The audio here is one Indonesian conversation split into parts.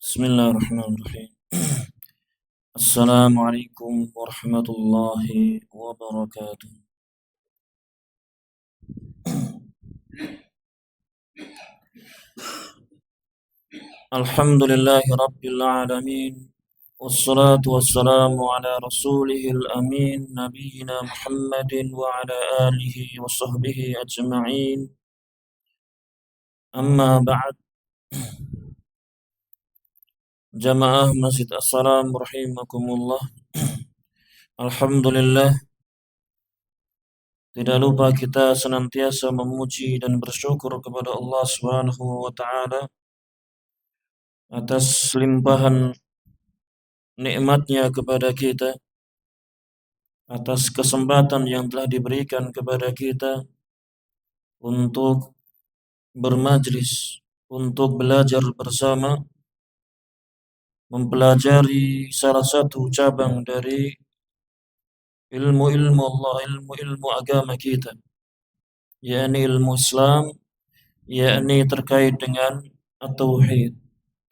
Bismillahirrahmanirrahim. Assalamualaikum warahmatullahi wabarakatuh. Alhamdulillahi rabbil alamin. Wassalatu wassalamu ala rasulihil amin nabiyyina Muhammadin wa ala alihi wa sahbihi ajma'in. Amma ba'd. Jamaah Masjid As-Salam rahimakumullah. Alhamdulillah, tidak lupa kita senantiasa memuji dan bersyukur kepada Allah Subhanahu wa taala atas limpahan nikmatnya kepada kita, atas kesempatan yang telah diberikan kepada kita untuk bermajlis, untuk belajar bersama, mempelajari salah satu cabang dari ilmu-ilmu Allah, ilmu-ilmu agama kita, yakni ilmu Islam, yakni terkait dengan at-tauhid,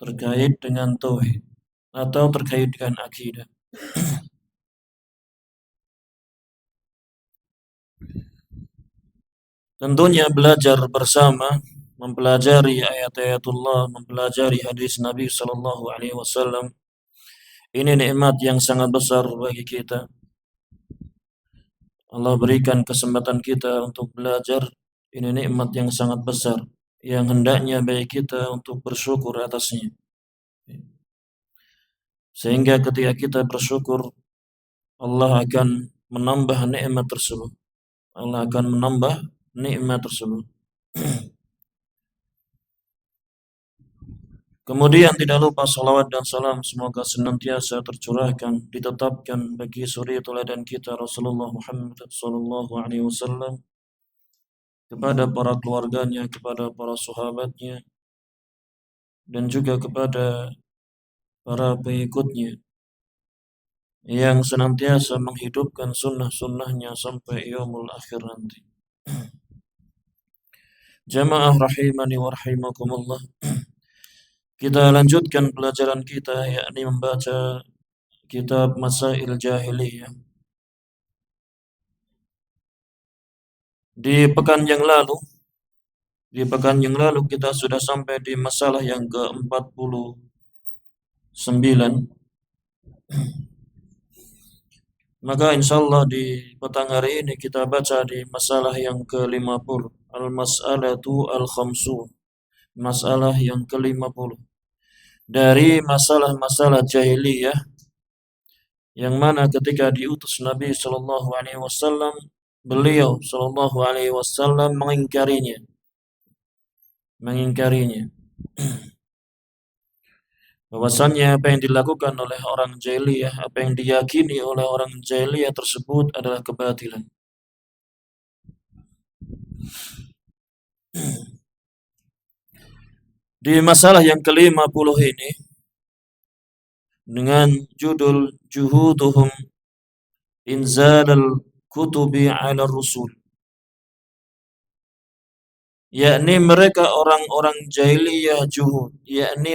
terkait dengan tauhid atau terkait dengan akidah. Tentunya belajar bersama, mempelajari ayat-ayat Allah, mempelajari hadis Nabi Sallallahu Alaihi Wasallam, ini nikmat yang sangat besar bagi kita. Allah berikan kesempatan kita untuk belajar, ini nikmat yang sangat besar, yang hendaknya bagi kita untuk bersyukur atasnya. Sehingga ketika kita bersyukur, Allah akan menambah nikmat tersebut. Allah akan menambah nikmat tersebut. Kemudian tidak lupa salawat dan salam semoga senantiasa tercurahkan, ditetapkan bagi suri teladan kita Rasulullah Muhammad sallallahu alaihi wasallam, kepada para keluarganya, kepada para sahabatnya, dan juga kepada para pengikutnya yang senantiasa menghidupkan sunnah-sunnahnya sampai yaumul akhir nanti. Jamaah rahimani wa rahimakumullah. Kita lanjutkan pelajaran kita, yakni membaca kitab Masail Jahiliyah. Di pekan yang lalu kita sudah sampai di masalah yang ke-49. Maka insyaallah di petang hari ini kita baca di masalah yang ke-50, al-mas'alatu al-khamsun, masalah yang ke-50 dari masalah-masalah jahiliyah yang mana ketika diutus Nabi sallallahu alaihi wasallam, beliau sallallahu alaihi wasallam mengingkarinya. Bahwasannya apa yang dilakukan oleh orang jahiliyah, apa yang diyakini oleh orang jahiliyah tersebut adalah kebatilan. Di masalah yang ke-50 ini dengan judul Juhuduhum Inzal al-Kutubi 'ala Rasul, yakni mereka orang-orang jahiliyah juhud, yakni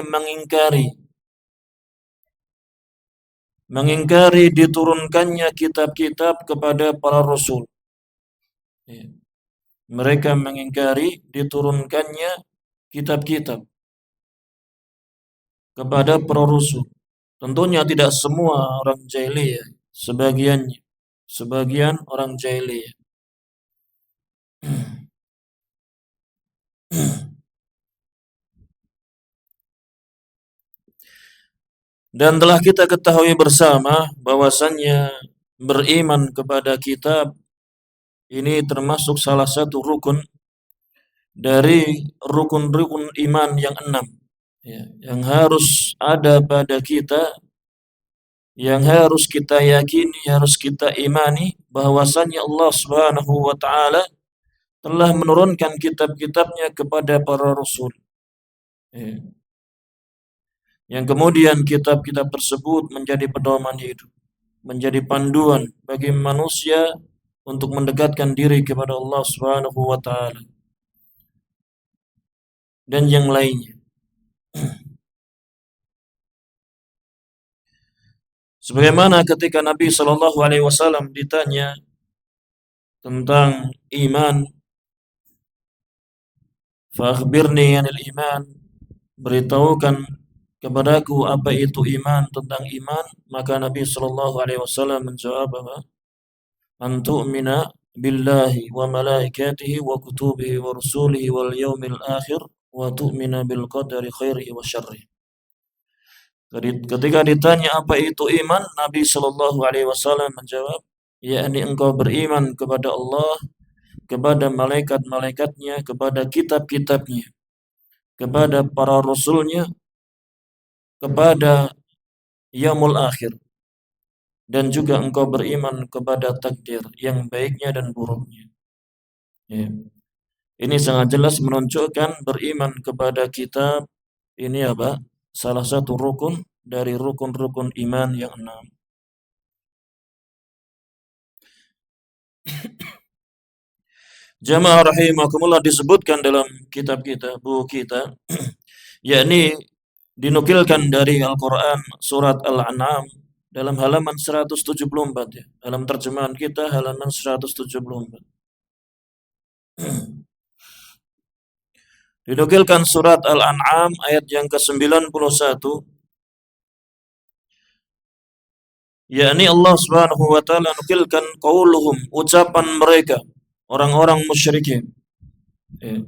mengingkari diturunkannya kitab-kitab kepada para rasul. Mereka mengingkari diturunkannya kitab-kitab kepada para rasul. Tentunya tidak semua orang jahiliyah, sebagian orang jahiliyah. Dan telah kita ketahui bersama bahwasannya beriman kepada kitab ini termasuk salah satu rukun dari rukun-rukun iman yang 6, ya, yang harus ada pada kita, yang harus kita yakini, harus kita imani bahwasannya Allah Subhanahu wa taala telah menurunkan kitab-kitabnya kepada para rasul. Ya. Yang kemudian kitab-kitab tersebut menjadi pedoman hidup, menjadi panduan bagi manusia untuk mendekatkan diri kepada Allah Subhanahu wa taala dan yang lainnya. Sebagaimana ketika Nabi Shallallahu alaihi wasallam ditanya tentang iman, "Fakhbirni 'anil iman." Beritahukan kepadaku apa itu iman, tentang iman. Maka Nabi Shallallahu alaihi wasallam menjawab apa? An tu'mina billahi wa malaikatihi wa kutubihi wa rusulihi wal yaumil akhir wa tu'mina bil qadari khairihi wa syarrihi. Ketika ditanya apa itu iman, Nabi Shallallahu alaihi wasallam menjawab, yakni engkau beriman kepada Allah, kepada malaikat-malaikatnya, kepada kitab-kitabnya, kepada para rasulnya, kepada yaumul akhir, dan juga engkau beriman kepada takdir yang baiknya dan buruknya. Ya. Ini sangat jelas menunjukkan beriman kepada kitab ini apa? Salah satu rukun dari rukun-rukun iman yang 6. Jamaah rahimakumullah, disebutkan dalam kitab kita, buku kita, yakni dinukilkan dari Al-Quran surat Al-An'am dalam halaman 174, ya. Dalam terjemahan kita halaman 174. Dinukilkan surat Al-An'am ayat yang ke-91, yakni Allah Subhanahu wa taala nukilkan qauluhum, ucapan mereka orang-orang musyrikin. Ya.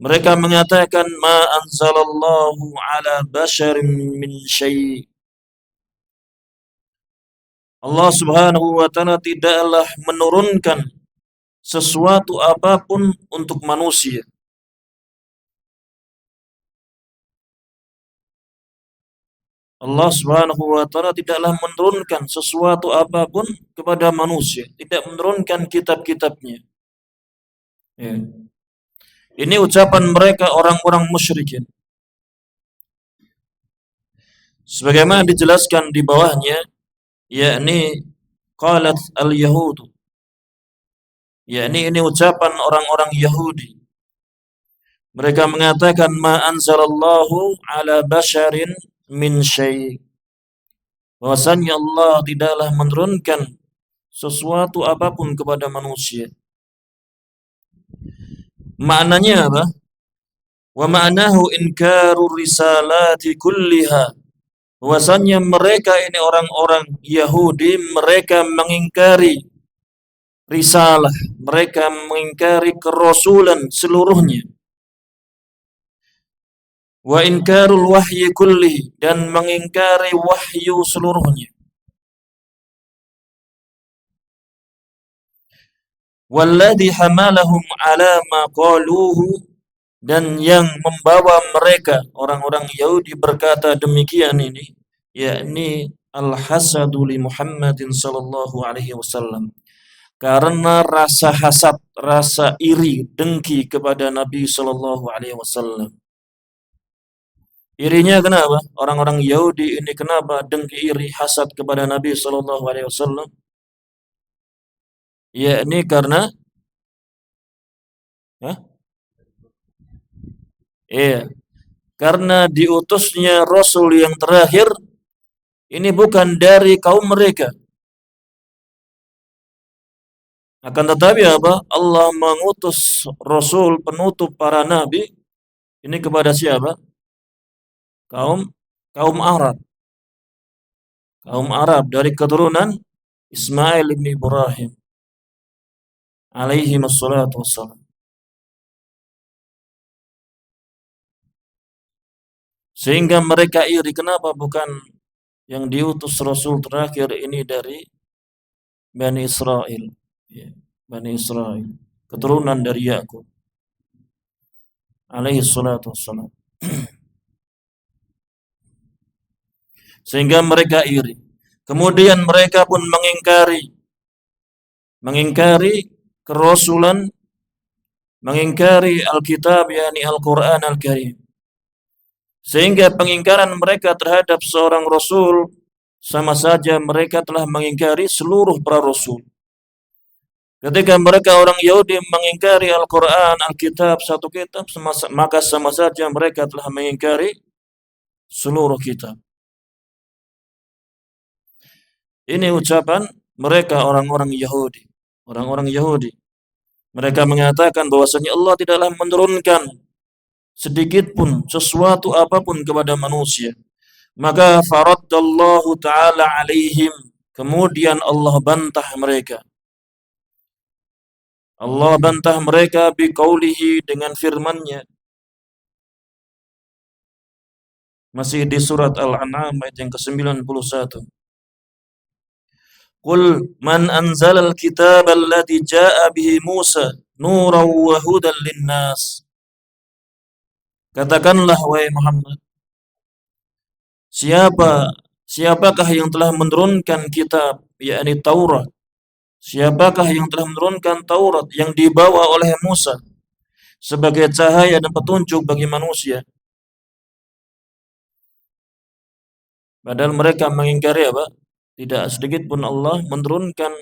Mereka mengatakan ma anzalallahu ala basharin min syai'. Allah Subhanahu wa taala tidaklah menurunkan sesuatu apapun untuk manusia. Allah Subhanahu wa taala tidaklah menurunkan sesuatu apapun kepada manusia, tidak menurunkan kitab-kitabnya. Ya. Ini ucapan mereka orang-orang musyrikin. Sebagaimana dijelaskan di bawahnya, yakni qalat al-yahud, yakni ini ucapan orang-orang Yahudi. Mereka mengatakan ma anzalallahu ala basharin min syai'. Bahwasanya Allah tidaklah menurunkan sesuatu apapun kepada manusia. Maknanya apa? Wa ma'nahu inkaru risalati kulliha. Bahwasanya mereka ini orang-orang Yahudi, mereka mengingkari risalah, mereka mengingkari kerasulan seluruhnya. Wa inkarul wahyi kullihi, dan mengingkari wahyu seluruhnya. Walladhi hamalahum ala ma qaluhu, dan yang membawa mereka orang-orang Yahudi berkata demikian ini, yakni al-hasadu li Muhammadin sallallahu alaihi wasallam, karena rasa hasad, rasa iri, dengki kepada Nabi sallallahu alaihi wasallam. Irinya kenapa? Orang-orang Yahudi ini kenapa dengki, iri, hasad kepada Nabi sallallahu alaihi wasallam? Yakni karena karena diutusnya Rasul yang terakhir ini bukan dari kaum mereka. Akan tetapi apa? Allah mengutus Rasul penutup para nabi ini kepada siapa? Kaum Arab. Kaum Arab dari keturunan Ismail bin Ibrahim alaihi wassalatu wassalam. Sehingga mereka iri, kenapa bukan yang diutus Rasul terakhir ini dari Bani Israel. Ya, Bani Israel. Keturunan dari Yakub alaihi salatu wassalam. Sehingga mereka iri. Kemudian mereka pun mengingkari kerasulan, mengingkari Alkitab, yakni Al-Quran Al-Karim. Sehingga pengingkaran mereka terhadap seorang Rasul sama saja mereka telah mengingkari seluruh para Rasul. Ketika mereka orang Yahudi mengingkari Al-Quran, Alkitab, satu kitab, maka sama saja mereka telah mengingkari seluruh kitab. Ini ucapan mereka orang-orang Yahudi. Orang-orang Yahudi. Mereka mengatakan bahwasanya Allah tidaklah menurunkan sedikit pun sesuatu apapun kepada manusia. Maka faraddallahu ta'ala alaihim. Kemudian Allah bantah mereka. Allah bantah mereka biqaulihi dengan firman-Nya. Masih di surat Al-An'am ayat yang ke-91. Qul man anzalal kitaba alladhi jaa'a bihi Musa nuran wa hudan linnas. Katakanlah wahai Muhammad, siapakah yang telah menurunkan kitab, yakni Taurat? Siapakah yang telah menurunkan Taurat yang dibawa oleh Musa sebagai cahaya dan petunjuk bagi manusia? Padahal mereka mengingkari apa? Tidak sedikit pun Allah menurunkan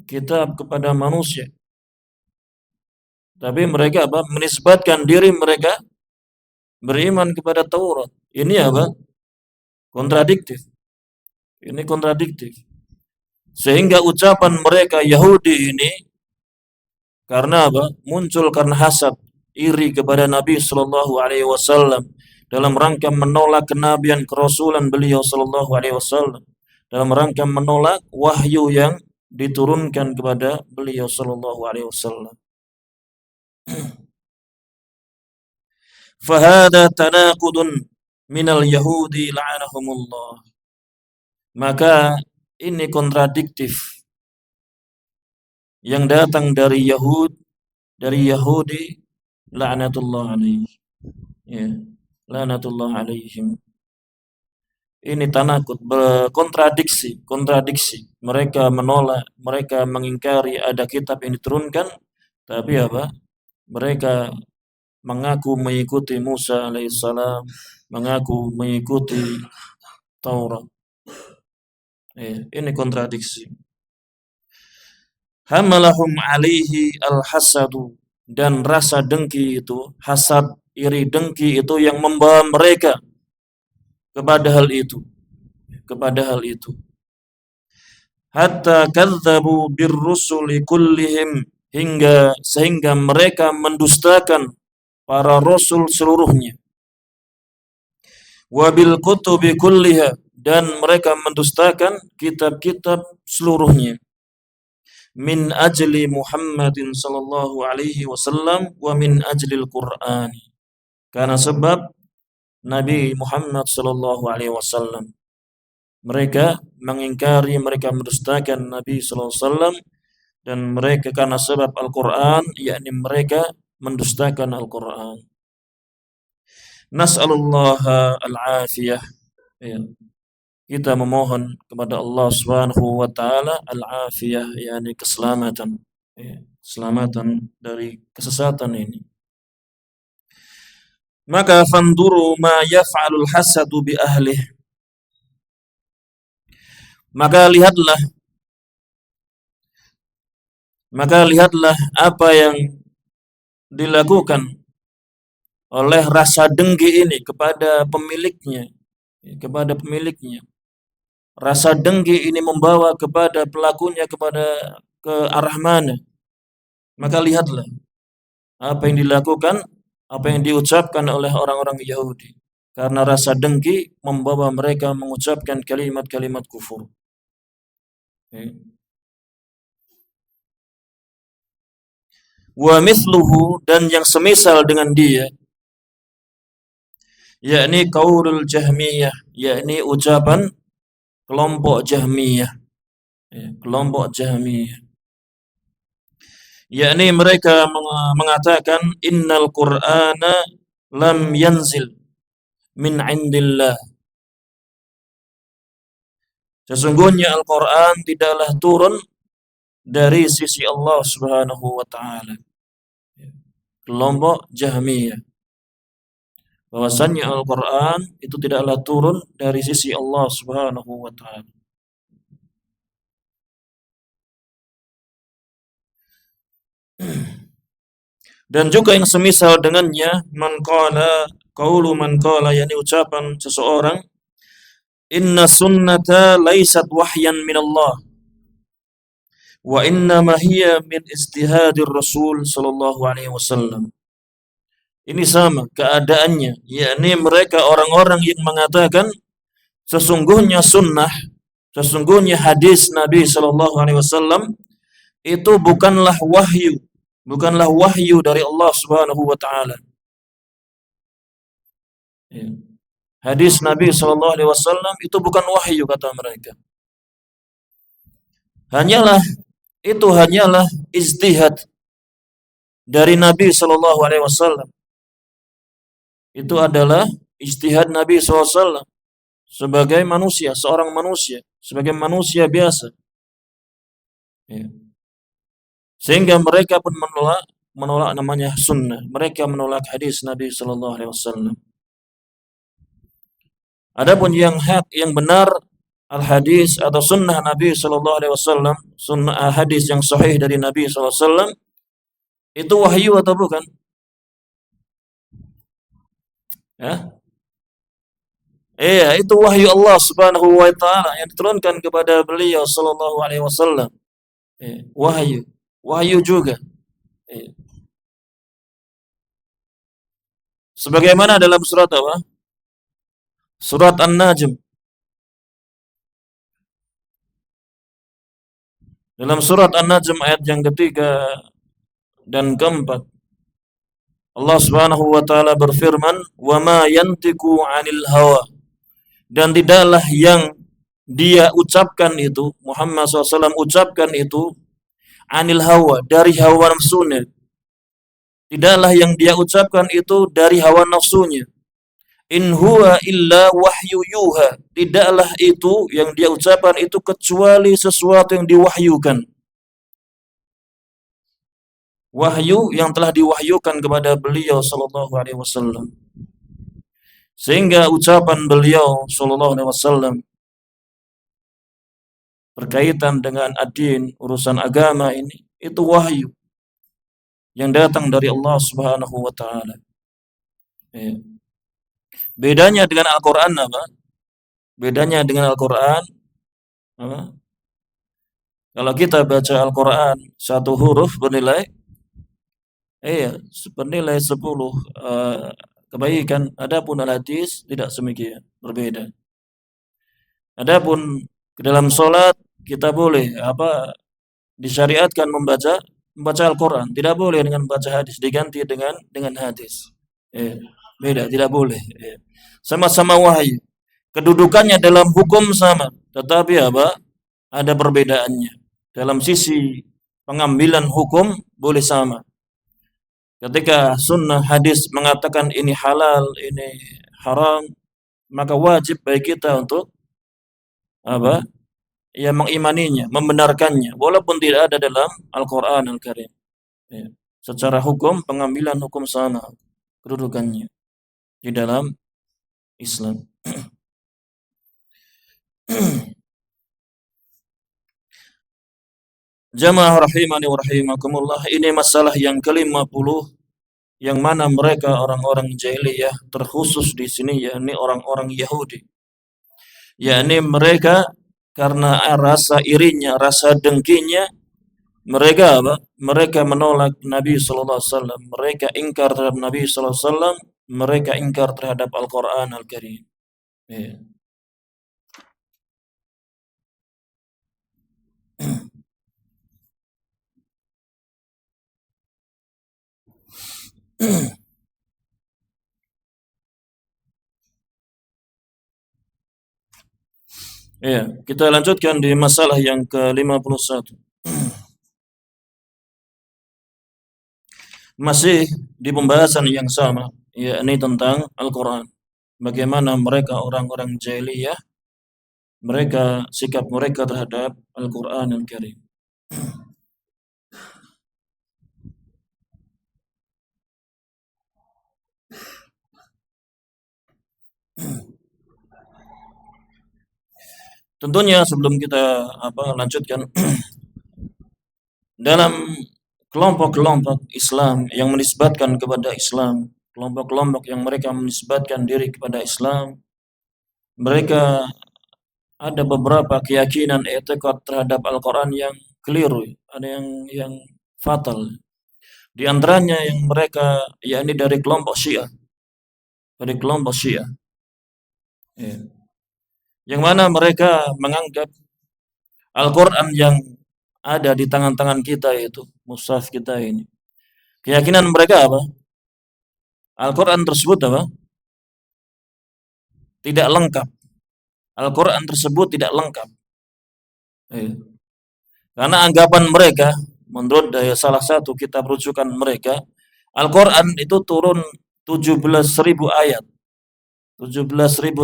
kitab kepada manusia. Tapi mereka apa? Menisbatkan diri mereka beriman kepada Taurat. Ini apa? Kontradiktif. Ini kontradiktif. Sehingga ucapan mereka Yahudi ini karena apa? Muncul karena hasad, iri kepada Nabi sallallahu alaihi wasallam dalam rangka menolak kenabian kerasulan beliau sallallahu alaihi wasallam, dalam rangka menolak wahyu yang diturunkan kepada beliau sallallahu alaihi wasallam. Fahada tanaqudun minal yahudi la'anahumullah. Maka ini kontradiktif yang datang dari Yahudi la'natullah alaihi. Ya, la'natullah alaihim. Ini tanakut, kontradiksi. Mereka menolak, mereka mengingkari ada kitab yang diturunkan, tapi apa? Mereka mengaku mengikuti Musa alaihissalam, mengaku mengikuti Taurat. Ini kontradiksi. Hamalahum alaihi al-hasadu, dan rasa dengki itu, hasad, iri, dengki itu yang membawa mereka kepada hal itu. Hatta kadzabu birrusuli kullihim, sehingga mereka mendustakan para rasul seluruhnya. Wabil kutubi kulliha, dan mereka mendustakan kitab-kitab seluruhnya. Min ajli Muhammadin sallallahu alaihi wasallam wa min ajlil Qur'an. Karena sebab Nabi Muhammad sallallahu alaihi wasallam. Mereka mengingkari, mereka mendustakan Nabi sallallahu alaihi wasallam, dan mereka karena sebab Al-Qur'an, yakni mereka mendustakan Al-Qur'an. Nas'alullaha al-afiyah. Ya. Kita memohon kepada Allah Subhanahu wa taala al-afiyah, yakni keselamatan. Ya. Keselamatan dari kesesatan ini. Maka fanduru ma yaf'alul hasadu bi ahlih. Maka lihatlah apa yang dilakukan oleh rasa dengki ini kepada pemiliknya. Rasa dengki ini membawa kepada pelakunya ke arah mana? Maka lihatlah apa yang dilakukan, apa yang diucapkan oleh orang-orang Yahudi. Karena rasa dengki membawa mereka mengucapkan kalimat-kalimat kufur. Wa mithluhu, dan yang semisal dengan dia, yakni qaulul Jahmiyah, yakni ucapan kelompok Jahmiyah. kelompok Jahmiyah. Yakni mereka mengatakan innal Qur'ana lam yanzil min indillah. Sesungguhnya Al-Qur'an tidaklah turun dari sisi Allah Subhanahu wa taala. Kelompok Jahmiyah. Bahwasannya Al-Qur'an itu tidaklah turun dari sisi Allah Subhanahu wa taala. Dan juga yang semisal dengannya man qala yakni ucapan seseorang inna sunnata laysat wahyan min Allah wa inna ma hiya min ijtihadir Rasul sallallahu alaihi wasallam. Ini sama keadaannya, yakni mereka orang-orang yang mengatakan sesungguhnya sunnah, sesungguhnya hadis Nabi sallallahu alaihi wasallam itu bukanlah wahyu dari Allah Subhanahu wa taala. Ya. Hadis Nabi sallallahu alaihi wasallam itu bukan wahyu kata mereka. Hanyalah ijtihad dari Nabi sallallahu alaihi wasallam. Itu adalah ijtihad Nabi sallallahu alaihi wasallam sebagai manusia, seorang manusia, sebagai manusia biasa. Ya. Sehingga mereka pun menolak namanya sunnah. Mereka menolak hadis Nabi sallallahu alaihi wasallam. Adapun yang benar al-hadis atau sunnah Nabi sallallahu alaihi wasallam, sunnah hadis yang sahih dari Nabi sallallahu alaihi wasallam itu wahyu atau bukan? Ya. Iya, itu wahyu Allah Subhanahu wa taala yang diturunkan kepada beliau sallallahu alaihi wasallam. Wahyu. Wahyu juga. Sebagaimana dalam surat apa? Surat An-Najm. Dalam surat An-Najm ayat yang ketiga dan keempat, Allah Subhanahu wa taala berfirman, "Wa ma yantiqu 'anil hawa." Dan tidaklah yang dia ucapkan itu, Muhammad SAW ucapkan itu, anil hawa, dari hawa nafsunya. Tidaklah yang dia ucapkan itu dari hawa nafsunya. In huwa illa wahyu yuha. Tidaklah itu yang dia ucapkan itu kecuali sesuatu yang diwahyukan. Wahyu yang telah diwahyukan kepada beliau sallallahu alaihi wasallam. Sehingga ucapan beliau sallallahu alaihi wasallam berkaitan dengan ad-din, urusan agama ini, itu wahyu yang datang dari Allah Subhanahu wa taala. Bedanya dengan Al-Qur'an apa? Bedanya dengan Al-Qur'an apa? Kalau kita baca Al-Qur'an satu huruf bernilai bernilai 10 kebaikan. Adapun al-hadis tidak semikian, berbeda. Adapun ke dalam salat kita boleh disyariatkan membaca Al-Qur'an, tidak boleh dengan membaca hadis, diganti dengan hadis. Beda, tidak boleh. Sama-sama wahyu. Kedudukannya dalam hukum sama, tetapi ada perbedaannya. Dalam sisi pengambilan hukum boleh sama. Ketika sunnah hadis mengatakan ini halal, ini haram, maka wajib bagi kita untuk mengimaninya, membenarkannya, walaupun tidak ada dalam Al-Quran Al-Karim. Secara hukum, pengambilan hukum sama kedudukannya di dalam Islam. Jamaah rahimani wa rahimakumullah, ini masalah yang ke-50 yang mana mereka orang-orang jahiliyah, terkhusus di sini yakni orang-orang Yahudi. Yakni mereka karena rasa irinya, rasa dengkinya, mereka Mereka menolak Nabi sallallahu alaihi wasallam, mereka ingkar terhadap Nabi sallallahu alaihi wasallam, mereka ingkar terhadap Al-Qur'an Al-Karim. Ya, kita lanjutkan di masalah yang ke-51. Masih di pembahasan yang sama, yakni tentang Al-Quran. Bagaimana mereka orang-orang jahiliyah, mereka sikap mereka terhadap Al-Quran Al-Karim. Tentunya sebelum kita lanjutkan dalam kelompok-kelompok Islam yang menisbatkan kepada Islam, kelompok-kelompok yang mereka menisbatkan diri kepada Islam, mereka ada beberapa keyakinan etikot terhadap Al-Quran yang keliru, ada yang fatal. Di antaranya yang mereka, yakni dari kelompok Syiah, dari kelompok Syiah, ya. Yang mana mereka menganggap Al-Quran yang ada di tangan-tangan kita itu, mushaf kita ini. Keyakinan mereka apa? Al-Quran tersebut apa? Tidak lengkap. Al-Quran tersebut tidak lengkap. Ya. Karena anggapan mereka, menurut salah satu kitab rujukan mereka, Al-Quran itu turun 17.000 ayat. 17.000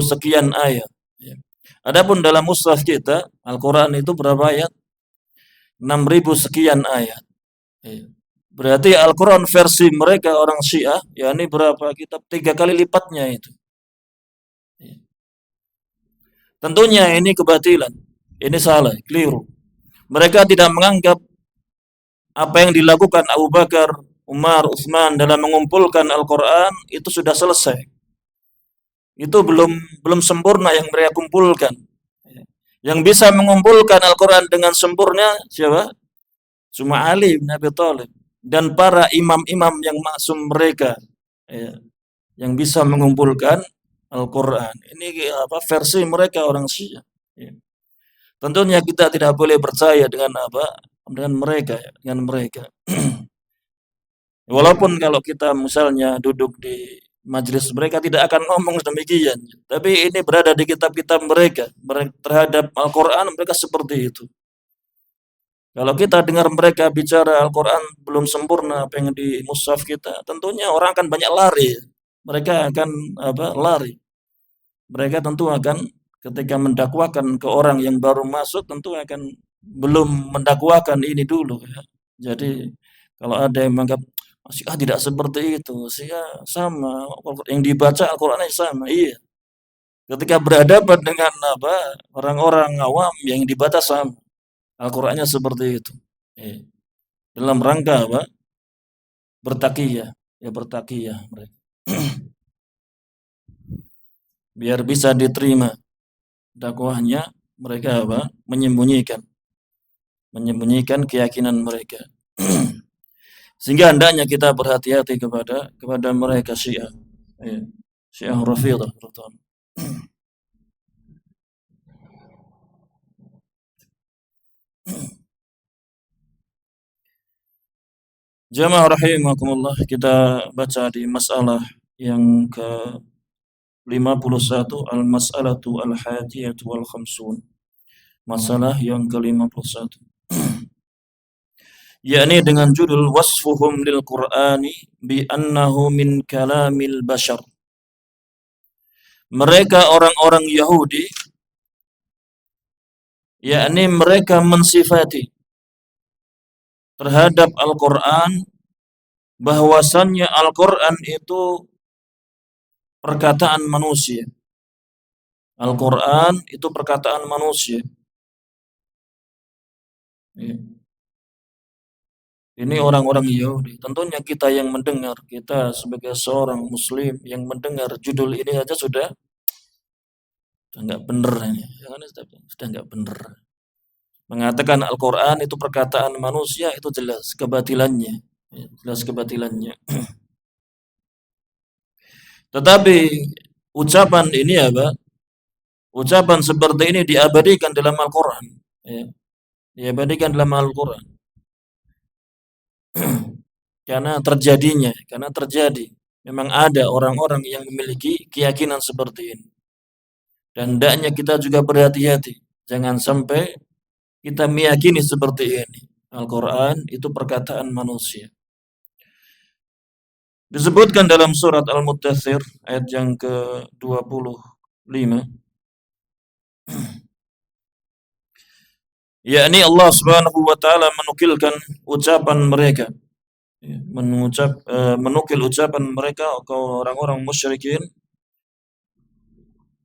sekian ayat. Ya. Adapun dalam mushaf kita, Al-Quran itu berapa ayat? 6.000 sekian ayat. Ya. Berarti Al-Quran versi mereka orang Syiah, ya ini berapa kitab? 3 kali lipatnya itu. Ya. Tentunya ini kebatilan. Ini salah, keliru. Mereka tidak menganggap apa yang dilakukan Abu Bakar, Umar, Utsman dalam mengumpulkan Al-Quran itu sudah selesai. Itu belum sempurna yang mereka kumpulkan. Yang bisa mengumpulkan Al-Quran dengan sempurna siapa? Cuma Ali bin Abi Thalib dan para imam-imam yang maksum mereka, ya, yang bisa mengumpulkan Al-Quran. Ini versi mereka orang Syiah. Ya. Tentunya kita tidak boleh percaya dengan dengan mereka, ya, dengan mereka. Walaupun kalau kita misalnya duduk di majelis mereka tidak akan ngomong demikian, tapi ini berada di kitab-kitab mereka terhadap Al-Quran mereka seperti itu. Kalau kita dengar mereka bicara Al-Quran belum sempurna apa yang di mushaf kita, tentunya orang akan banyak lari. Mereka akan lari. Mereka tentu akan ketika mendakwakan ke orang yang baru masuk tentu akan belum mendakwakan ini dulu. Ya. Jadi kalau ada yang menganggap Syiah tidak seperti itu, Syiah sama, yang dibaca Al-Quran sama, iya. Ketika berhadapan dengan orang-orang awam yang dibaca sama, Al-Qurannya seperti itu. Iya. Dalam rangka bertakiyah, ya bertakiyah mereka. Biar bisa diterima dakwahnya, mereka menyembunyikan keyakinan mereka. Sehingga hendaknya kita berhati-hati kepada mereka Syiah. Ya. Syiah Rafidhah terutama. Jamaah rahimakumullah, kita baca di masalah yang ke-51, al-mas'alatu al-hadiyatu wal khamsun. Masalah yang ke-51. Yakni dengan judul wasfuhum lil Qur'ani bi annahu min kalamil bashar. Mereka orang-orang Yahudi, yakni mereka mensifati terhadap Al-Quran bahwasannya Al-Quran itu perkataan manusia. Al-Quran itu perkataan manusia. Ini orang-orang Yahudi. Tentunya kita yang mendengar, kita sebagai seorang Muslim yang mendengar judul ini saja sudah nggak benar ini. Sudah nggak benar. Mengatakan Al-Quran itu perkataan manusia itu jelas kebatilannya. Jelas kebatilannya. Tetapi ucapan ini ucapan seperti ini diabadikan dalam Al-Quran. Ya. Diabadikan dalam Al-Quran. Karena terjadi. Memang ada orang-orang yang memiliki keyakinan seperti ini. Dan hendaknya kita juga berhati-hati Jangan sampai kita meyakini seperti ini. Al-Quran itu perkataan manusia. Disebutkan dalam surat Al-Muddathir ayat yang ke-25, yakni Allah Subhanahu wa taala menukilkan ucapan mereka, menukil ucapan mereka orang-orang musyrikin,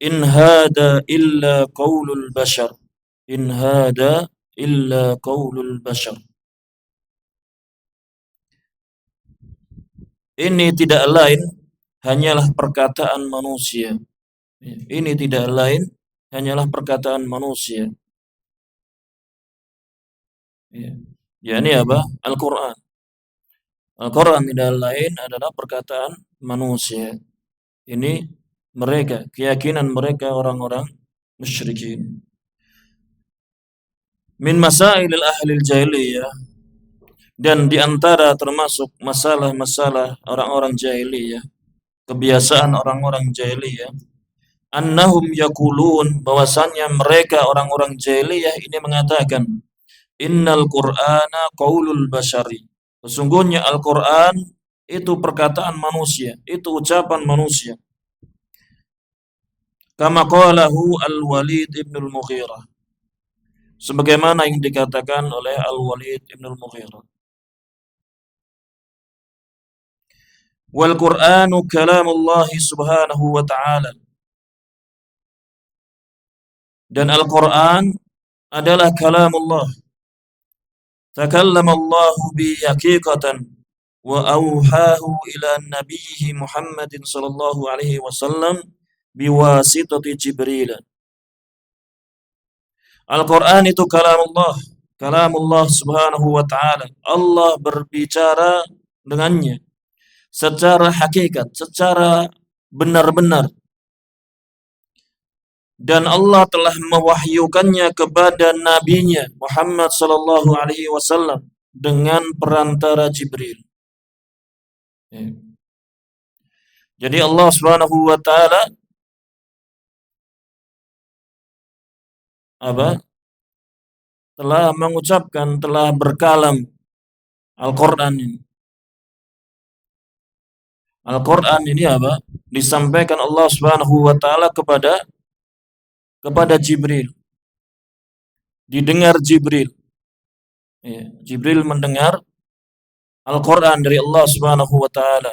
in hada illa qaulul bashar, in hada illa qaulul bashar. Ini tidak lain hanyalah perkataan manusia. Ini tidak lain hanyalah perkataan manusia. Yakni apa? Al-Quran. Al-Quran tidak lain adalah perkataan manusia. Ini mereka, keyakinan mereka orang-orang musyrikin. Min masailil ahlil jahiliyah, dan di antara termasuk masalah-masalah orang-orang jahiliyah, kebiasaan orang-orang jahiliyah, annahum yaqulun, bahwasannya mereka orang-orang jahiliyah ini mengatakan, innal qur'ana qaulul bashari, sesungguhnya Al-Qur'an itu perkataan manusia, itu ucapan manusia. Kama qalahu Al-Walid ibn al-Mughirah, sebagaimana yang dikatakan oleh Al-Walid ibn al-Mughirah. Wal Qur'anu kalamullah subhanahu wa ta'ala, dan Al-Qur'an adalah kalamullah. Takallama Allah bi haqiqatan wa auhahu ila nabiyhi Muhammadin sallallahu alaihi wasallam biwasitati Jibril. Al-Qur'an itu kalamullah subhanahu wa ta'ala. Allah berbicara dengannya secara hakikat, secara benar-benar. Dan Allah telah mewahyukannya kepada nabinya Muhammad sallallahu alaihi wasallam dengan perantara Jibril. Jadi Allah Subhanahu wa taala telah mengucapkan, telah berkalam Al-Qur'an ini. Al-Qur'an ini disampaikan Allah Subhanahu wa taala kepada Jibril. Didengar Jibril. Jibril mendengar Al-Qur'an dari Allah Subhanahu wa taala.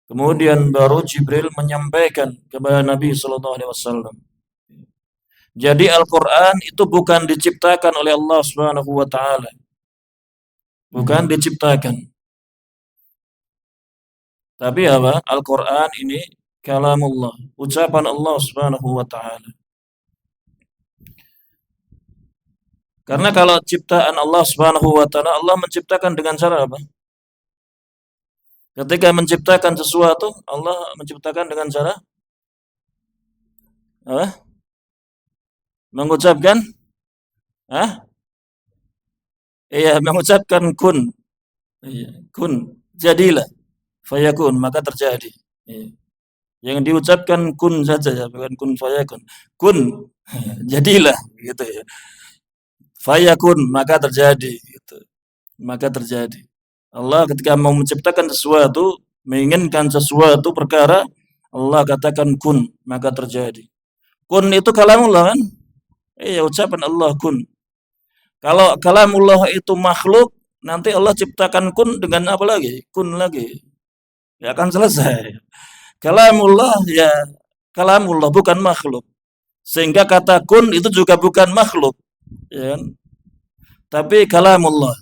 Kemudian baru Jibril menyampaikan kepada Nabi sallallahu alaihi wasallam. Jadi Al-Qur'an itu bukan diciptakan oleh Allah Subhanahu wa taala. Bukan diciptakan. Tapi Al-Qur'an ini kalamullah, ucapan Allah Subhanahu wa taala. Karena kalau ciptaan Allah Subhanahu wa taala, Allah menciptakan dengan cara apa? Ketika menciptakan sesuatu, Allah menciptakan dengan cara mengucapkan mengucapkan kun. Kun, jadilah. Fayakun, maka terjadi. Yang diucapkan kun saja, bukan kun fayakun. Kun, jadilah, gitu ya. Fayakun, maka terjadi, gitu. Maka terjadi. Allah ketika mau menciptakan sesuatu, menginginkan sesuatu perkara, Allah katakan kun, maka terjadi. Kun itu kalamullah kan? Ucapan Allah kun. Kalau kalamullah itu makhluk, nanti Allah ciptakan kun dengan apa lagi? Kun lagi. Ya akan selesai. Kalamullah kalamullah, bukan makhluk. Sehingga kata kun itu juga bukan makhluk. Ya kan? Tapi kalamullah.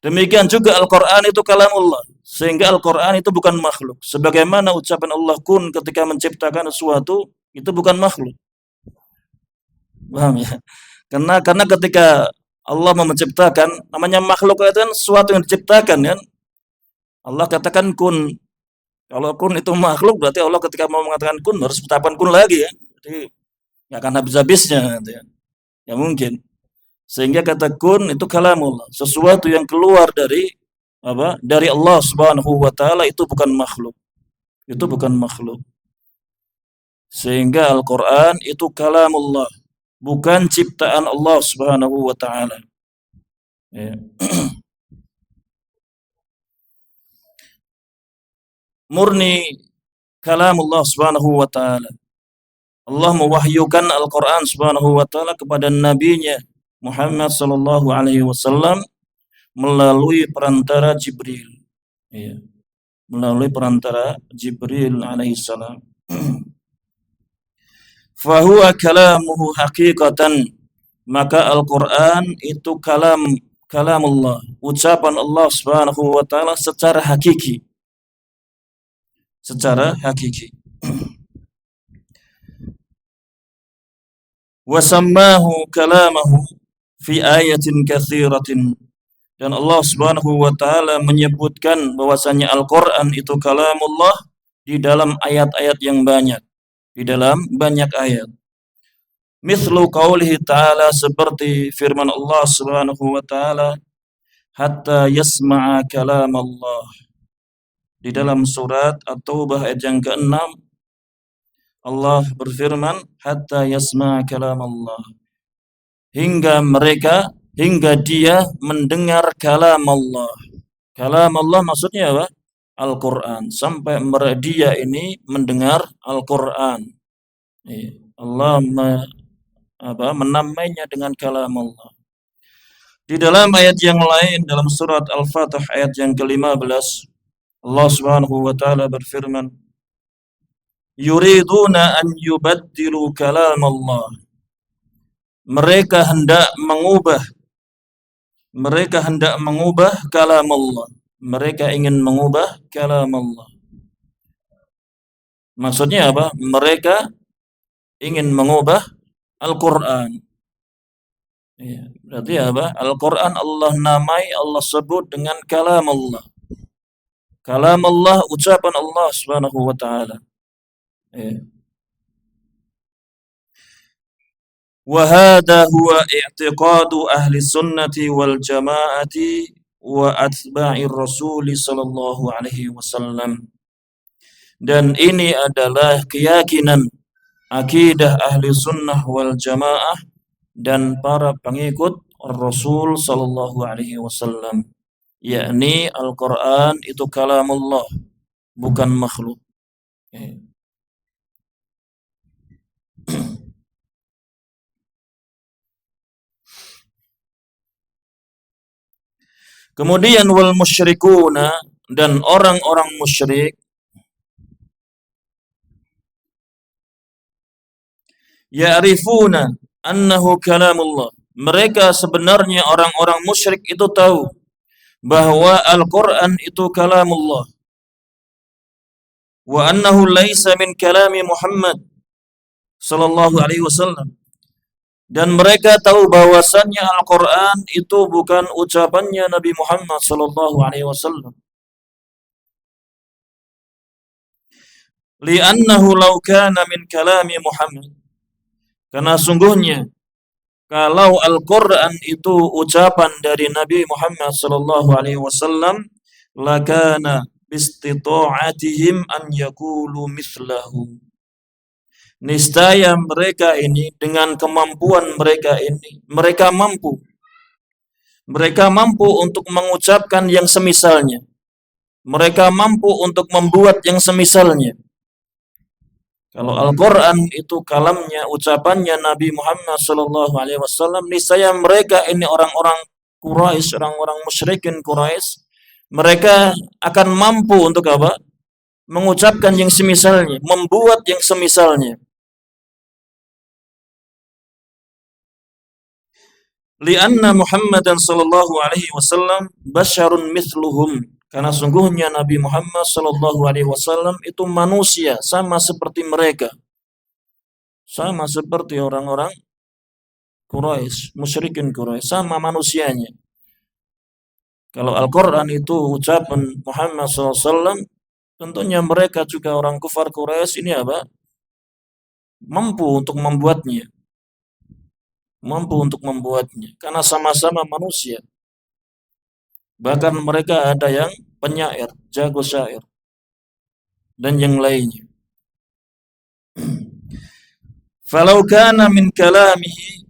Demikian juga Al-Qur'an itu kalamullah. Sehingga Al-Qur'an itu bukan makhluk. Sebagaimana ucapan Allah kun ketika menciptakan sesuatu, itu bukan makhluk. Paham ya? Karena ketika Allah menciptakan, namanya makhluk itu kan sesuatu yang diciptakan kan. Allah katakan kun. Kalau kun itu makhluk, berarti Allah ketika mau mengatakan kun harus ucapan kun lagi ya. Jadi nggak akan habis-habisnya gitu ya. Ya mungkin. Sehingga kata kun itu kalamullah, sesuatu yang keluar dari dari Allah Subhanahu wa taala, itu bukan makhluk. Itu bukan makhluk. Sehingga Al-Qur'an itu kalamullah. bukan ciptaan Allah Subhanahu wa taala. Ya. Murni kalam Allah Subhanahu wa taala. Allah mewahyukan Al-Qur'an Subhanahu wa taala kepada nabinya Muhammad sallallahu alaihi wasallam melalui perantara Jibril. Ya. Melalui perantara Jibril alaihissalam. Fahuwa kalamuhu haqiqatan, maka Al-Quran itu kalamullah, ucapan Allah Subhanahu wa taala secara hakiki. Secara hakiki. Wa sammahu kalamahu fi ayatin katsiratin, dan Allah Subhanahu wa taala menyebutkan bahwasanya Al-Qur'an itu kalamullah di dalam ayat-ayat yang banyak, di dalam banyak ayat. Mithlu qaulihi ta'ala, seperti firman Allah Subhanahu wa taala, hatta yasma'a kalam Allah. Di dalam surat At-Taubah ayat yang ke-6 Allah berfirman, hatta yasma'a kalam Allah. Hingga dia mendengar kalam Allah. Kalam Allah maksudnya apa? Al-Quran. Sampai dia ini mendengar Al-Quran. Allah menamainya dengan kalam Allah. Di dalam ayat yang lain, dalam surat Al-Fatih ayat yang ke-15, Allah Subhanahu wa taala berfirman, yuriduna an yubaddilu kalam Allah. Mereka hendak mengubah kalam Allah. Mereka ingin mengubah kalam Allah. Maksudnya apa? Mereka ingin mengubah Al-Quran. Ya, berarti apa? Al-Quran Allah namai, Allah sebut dengan kalam Allah. Kalam Allah, ucapan Allah Subhanahu wa taala. Ya. Wa hadha huwa i'tiqadu ahli sunnati wal jama'ati wa atba'ir rasul sallallahu alaihi wasallam. Dan ini adalah keyakinan akidah ahli sunnah wal jamaah dan para pengikut Rasul sallallahu alaihi wasallam, yakni Al-Qur'an itu kalamullah, bukan makhluk. Kemudian wal musyrikuna, dan orang-orang musyrik, ya'rifuna annahu kalamullah. Mereka sebenarnya orang-orang musyrik itu tahu bahwa Al-Quran itu kalamullah. Wa annahu laisa min kalami Muhammad sallallahu alaihi wasallam. Dan mereka tahu bahwasannya Al-Quran itu bukan ucapannya Nabi Muhammad sallallahu alaihi wasallam. Li'annahu law kana min kalami Muhammad. Karena sungguhnya kalau Al-Quran itu ucapan dari Nabi Muhammad sallallahu alaihi wasallam, lakana bistita'atihim an yaqulu mithlahu. Niscaya mereka ini dengan kemampuan mereka ini, mereka mampu untuk mengucapkan yang semisalnya. Mereka mampu untuk membuat yang semisalnya. Kalau Al-Quran itu kalamnya, ucapannya Nabi Muhammad SAW, niscaya mereka ini orang-orang Quraisy, orang-orang musyrikin Quraisy, mereka akan mampu untuk apa? Mengucapkan yang semisalnya, membuat yang semisalnya. Lianna Muhammadan sallallahu alaihi wasallam basyarun mithluhum, karena sungguhnya Nabi Muhammad sallallahu alaihi wasallam itu manusia sama seperti mereka, sama seperti orang-orang Quraisy, musyrikin Quraisy, sama manusianya. Kalau Al-Quran itu ucapan Muhammad SAW, tentunya mereka juga orang kufar Quraisy ini apa? Mampu untuk membuatnya. Karena sama-sama manusia. Bahkan mereka ada yang penyair, jago syair, dan yang lainnya. Falau kana min kalamihi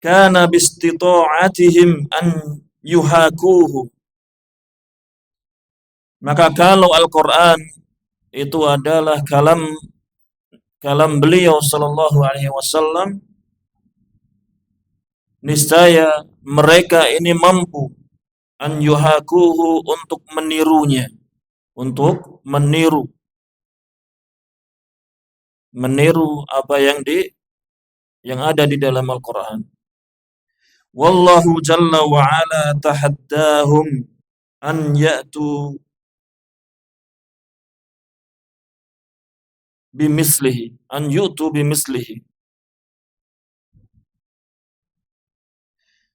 kana bistita'atihim an yuhakuhu. Maka kalau Al-Quran itu adalah kalam beliau sallallahu alaihi wasallam, niscaya mereka ini mampu an yuhakuhu untuk menirunya, untuk meniru apa yang ada di dalam Al-Quran. Wallahu jalla wa ala tahaddahum an ya'tu bimislihi, an yu'tu bimislihi.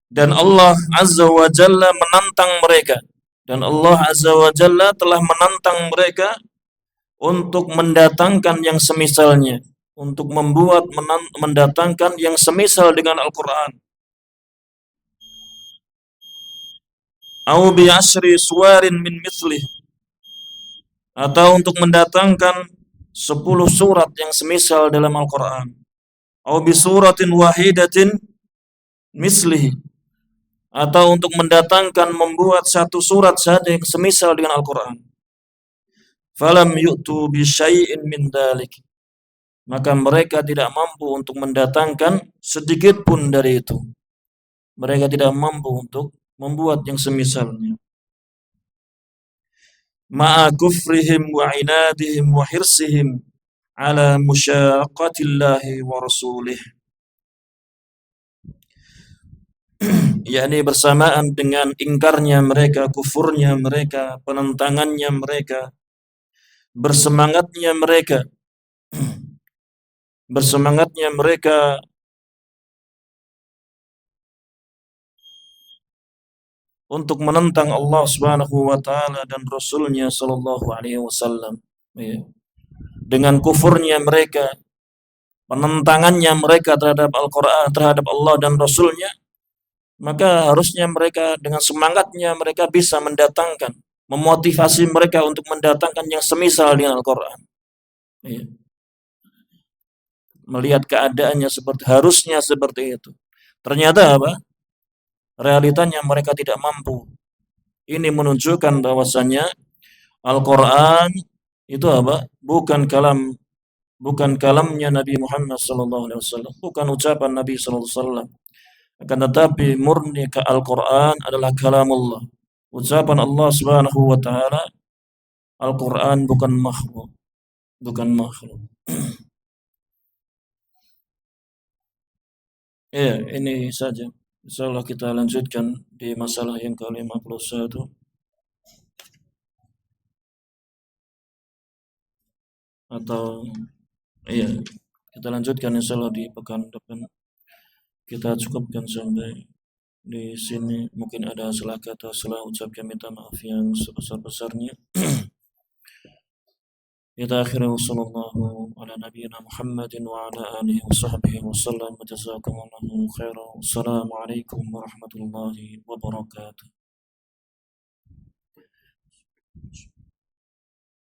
Dan Allah Azza wa Jalla menantang mereka. Dan Allah Azza wa Jalla telah menantang mereka untuk mendatangkan yang semisalnya, untuk mendatangkan yang semisal dengan Al-Quran. Au bi asri suwarin min mithlih, atau untuk mendatangkan 10 surat yang semisal dalam Al-Quran. Au bi suratin wahidatin mislihi, atau untuk mendatangkan membuat satu surat saja yang semisal dengan Al-Quran. Falam yu'tu bi syai'in min dalik, maka mereka tidak mampu untuk mendatangkan sedikit pun dari itu. Mereka tidak mampu untuk membuat yang semisalnya. Ma'a kufrihim wa inadihim wa hirsihim ala musyaqqatillahi wa rasulih, yakni bersamaan dengan ingkarnya mereka, kufurnya mereka, penentangannya mereka, bersemangatnya mereka untuk menentang Allah Subhanahu wa taala dan Rasulnya sallallahu alaihi wasallam. Dengan kufurnya mereka, penentangannya mereka terhadap Al-Quran, terhadap Allah dan Rasulnya, maka harusnya mereka dengan semangatnya mereka bisa mendatangkan, memotivasi mereka untuk mendatangkan yang semisal dengan Al-Quran. Melihat keadaannya harusnya seperti itu. Ternyata apa? Realitanya mereka tidak mampu. Ini menunjukkan bahwasannya Al-Quran itu apa? Bukan kalamnya Nabi Muhammad SAW, bukan ucapan Nabi SAW. Akan tetapi murni ke Al-Quran adalah kalamullah, ucapan Allah Subhanahu wa taala. Al-Quran bukan makhluk. Ya, ini saja. Insyaallah kita lanjutkan di masalah yang ke-51. Atau iya, kita lanjutkan insyaallah di pekan depan. Kita cukupkan sampai di sini. Mungkin ada salah kata, salah ucap, kami minta maaf yang sebesar-besarnya. Kita akhiri sallallahu ala nabiyyina Muhammadin wa ala alihi wa sahbihi wa sallam. Jazakumullahu khairan. Assalamualaikum warahmatullahi wabarakatuh.